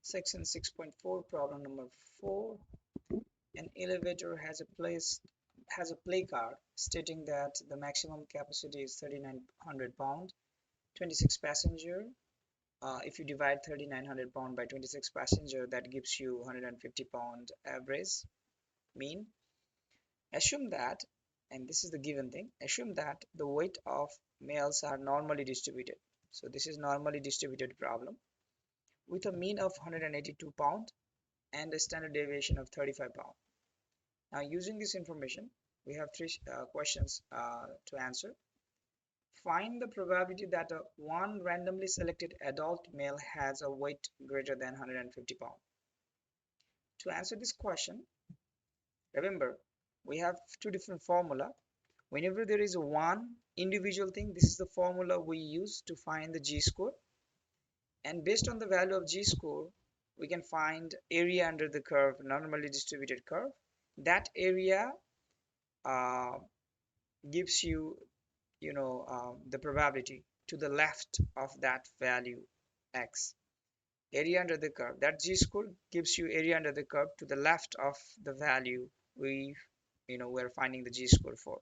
Section 6.4, problem number 4. An elevator has a placard stating that the maximum capacity is 3,900 pound, 26 passenger. If you divide 3,900 pound by 26 passenger, that gives you 150 pound average mean. Assume that, and this is the given thing, assume that the weight of males are normally distributed. So this is normally distributed problem with a mean of 182 pound and a standard deviation of 35 pound. Now, using this information, we have three questions to answer. Find the probability that one randomly selected adult male has a weight greater than 150 pounds. To answer this question, remember, we have two different formula. Whenever there is one individual thing, this is the formula we use to find the G-score. And based on the value of G-score, we can find area under the curve, normally distributed curve. That area gives you the probability to the left of that value x. Area under the curve, that G-score gives you area under the curve to the left of the value we're finding the G-score for.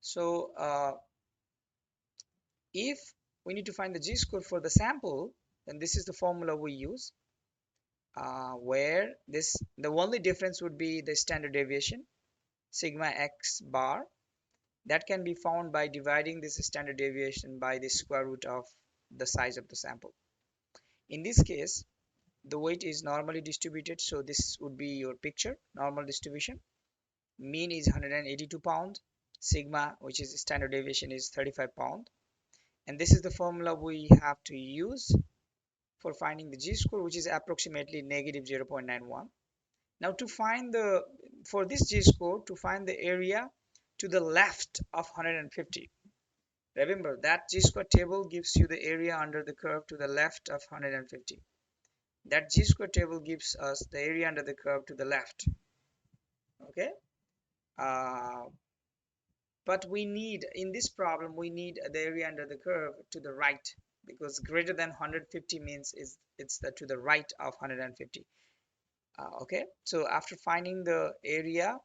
So if we need to find the G-score for the sample, then this is the formula we use, where the only difference would be the standard deviation sigma x bar. That can be found by dividing this standard deviation by the square root of the size of the sample. In this case, the weight is normally distributed, so this would be your picture, normal distribution. Mean is 182 pound, sigma, which is standard deviation, is 35 pound, and this is the formula we have to use for finding the G-score, which is approximately negative 0.91. Now, for this G-score, to find the area to the left of 150. Remember that G-score table gives you the area under the curve to the left of 150. That G-score table gives us the area under the curve to the left. Okay, but in this problem we need the area under the curve to the right, because greater than 150 means it's to the right of 150. Okay, so after finding the area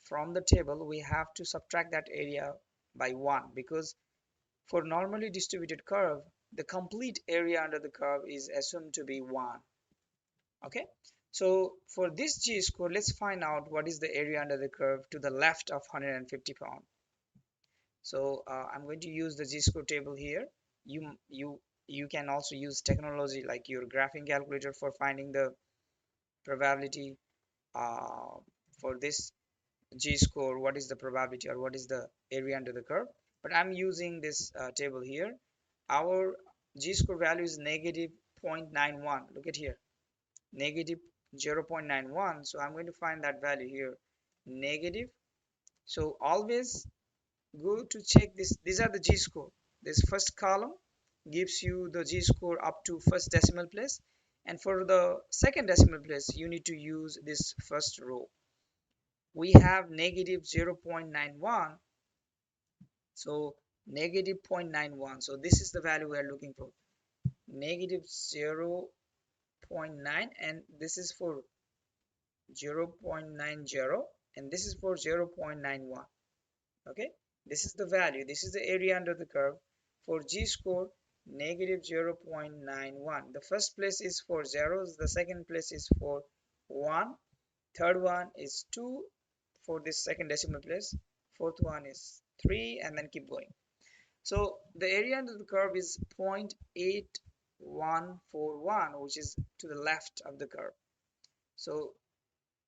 from the table, we have to subtract that area by 1, because for normally distributed curve, the complete area under the curve is assumed to be 1. Okay, so for this G-score, let's find out what is the area under the curve to the left of 150 pound. So I'm going to use the G-score table here. You can also use technology like your graphing calculator for finding the probability for this G-score, what is the probability or what is the area under the curve. But I'm using this table here. Our G-score value is negative 0.91. Look at here, negative 0.91. So I'm going to find that value here, negative. So always go to check this. These are the G-score. This first column gives you the G-score up to first decimal place, and for the second decimal place you need to use this first row. We have negative 0.91, so negative 0.91. So this is the value we are looking for, negative 0.9, and this is for 0.90, and this is for 0.91. Okay, this is the value, this is the area under the curve for G-score, negative 0.91. The first place is for zeros, the second place is for 1, third one is 2 for this second decimal place, fourth one is 3, and then keep going. So the area under the curve is 0.8141, which is to the left of the curve. So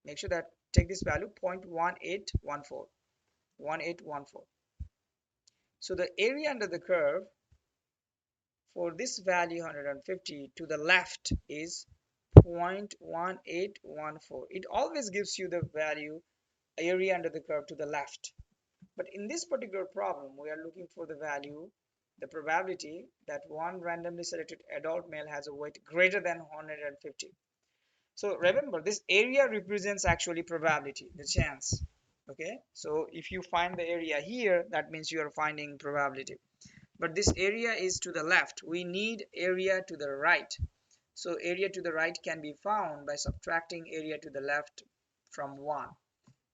make sure that take this value, 0.1814. So the area under the curve for this value 150 to the left is 0.1814. It always gives you the value area under the curve to the left, but in this particular problem we are looking for the value, the probability that one randomly selected adult male has a weight greater than 150. So remember, this area represents actually probability, the chance. Okay, so if you find the area here, that means you are finding probability, but this area is to the left. We need area to the right. So area to the right can be found by subtracting area to the left from 1,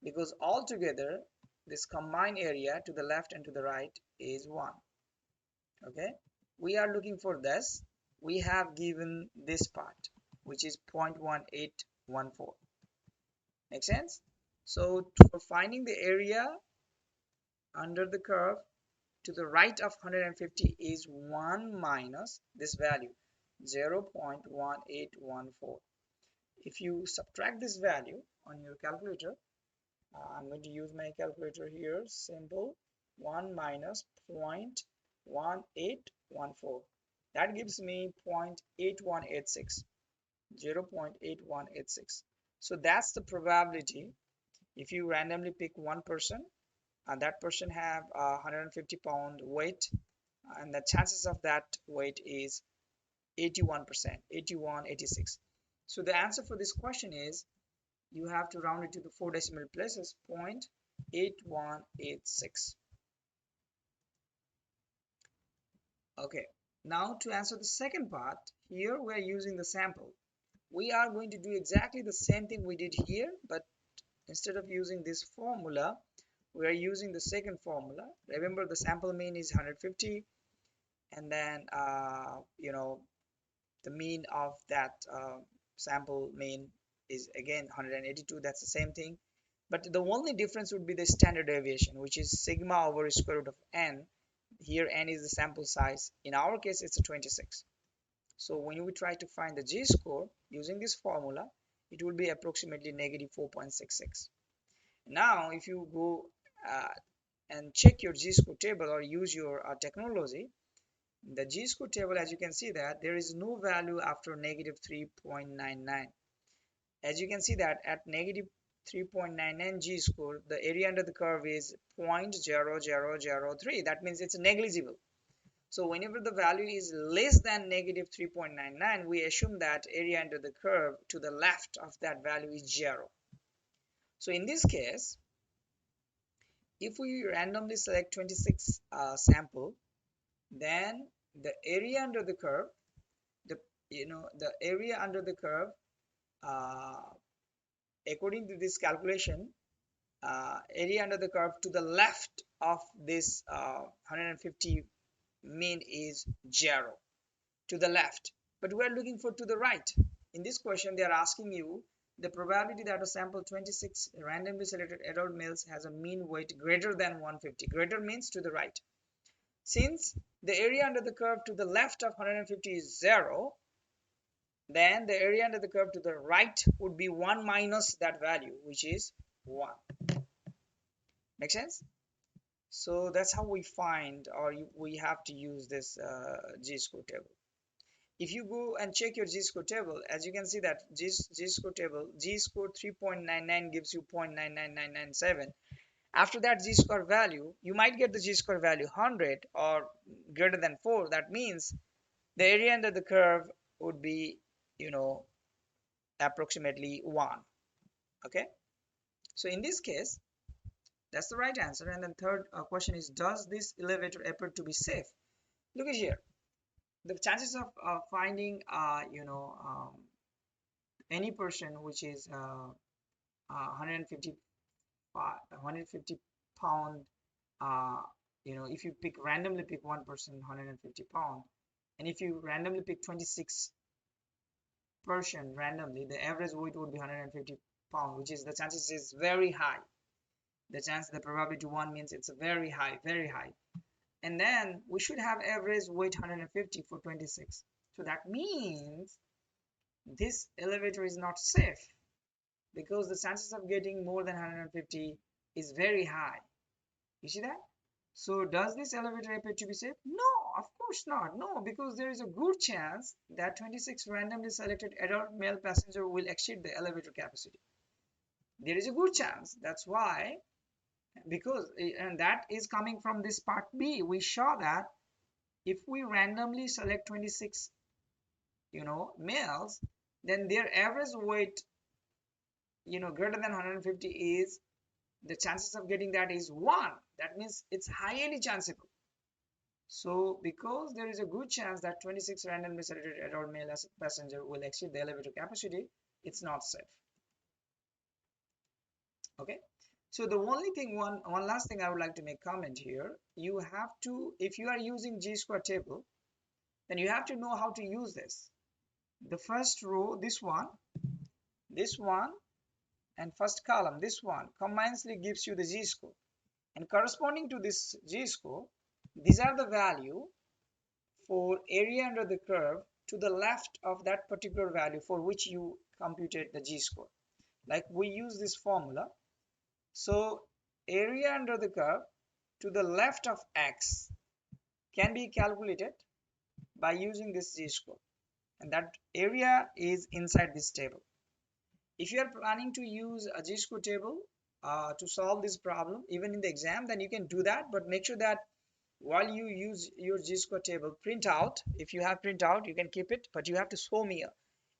because altogether this combined area to the left and to the right is 1. Okay, we are looking for this. We have given this part, which is 0.1814. Make sense? So for finding the area under the curve to the right of 150 is 1 minus this value, 0.1814. If you subtract this value on your calculator, I'm going to use my calculator here. Simple. 1 minus 0.1814. That gives me 0.8186. 0.8186. So that's the probability. If you randomly pick one person, and that person have 150 pound weight, and the chances of that weight is 81%, 81, 86. So the answer for this question is, you have to round it to the 4 decimal places, 0.8186. Okay, now to answer the second part, here we're using the sample. We are going to do exactly the same thing we did here, but instead of using this formula, we are using the second formula. Remember, the sample mean is 150, and then the mean of that sample mean is again 182. That's the same thing, but the only difference would be the standard deviation, which is sigma over square root of n. Here n is the sample size. In our case, it's a 26. So when we try to find the g-score using this formula, it will be approximately negative 4.66. Now if you go and check your g-score table or use your technology, the g-score table, as you can see that there is no value after negative 3.99. As you can see that at negative 3.99 g-score, the area under the curve is 0.0003. That means it's negligible. So whenever the value is less than negative 3.99, we assume that area under the curve to the left of that value is 0. So in this case, if we randomly select 26 sample, then the area under the curve, the area under the curve, according to this calculation, area under the curve to the left of this 150 mean is 0, to the left, but we are looking for to the right. In this question, they are asking you the probability that a sample 26 randomly selected adult males has a mean weight greater than 150. Greater means to the right. Since the area under the curve to the left of 150 is 0, then the area under the curve to the right would be 1 minus that value, which is 1. Make sense? So that's how we find, or we have to use this g-score table. If you go and check your g-score table, as you can see that g-score table, g-score 3.99 gives you 0.99997. After that g-score value, you might get the g-score value 100 or greater than 4. That means the area under the curve would be, approximately 1. Okay, so in this case, that's the right answer. And then third question is, does this elevator appear to be safe? Look at here. The chances of finding any person which is 150 pound, if you randomly pick one person 150 pound, and if you randomly pick 26 person randomly, the average weight would be 150 pound, which is the chances is very high. The probability 1 means it's very high, very high. And then we should have average weight 150 for 26. So that means this elevator is not safe, because the chances of getting more than 150 is very high. You see that? So does this elevator appear to be safe? No, of course not. No, because there is a good chance that 26 randomly selected adult male passenger will exceed the elevator capacity. There is a good chance. That's why, and that is coming from this part B. We saw that if we randomly select 26 males, then their average weight greater than 150 is, the chances of getting that is 1. That means it's highly chanceable. So because there is a good chance that 26 randomly selected adult male passenger will exceed the elevator capacity, it's not safe. Okay, so the only thing, one last thing I would like to make comment here, you have to, if you are using G-square table, then you have to know how to use this. The first row, this one, and first column, this one, combinedly gives you the G-score. And corresponding to this G-score, these are the value for area under the curve to the left of that particular value for which you computed the G-score. Like we use this formula. So area under the curve to the left of X can be calculated by using this G-score, and that area is inside this table. If you are planning to use a G-score table to solve this problem even in the exam, then you can do that, but make sure that while you use your G-score table, print out. If you have print out, you can keep it, but you have to show me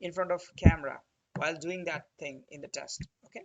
in front of camera while doing that thing in the test. Okay,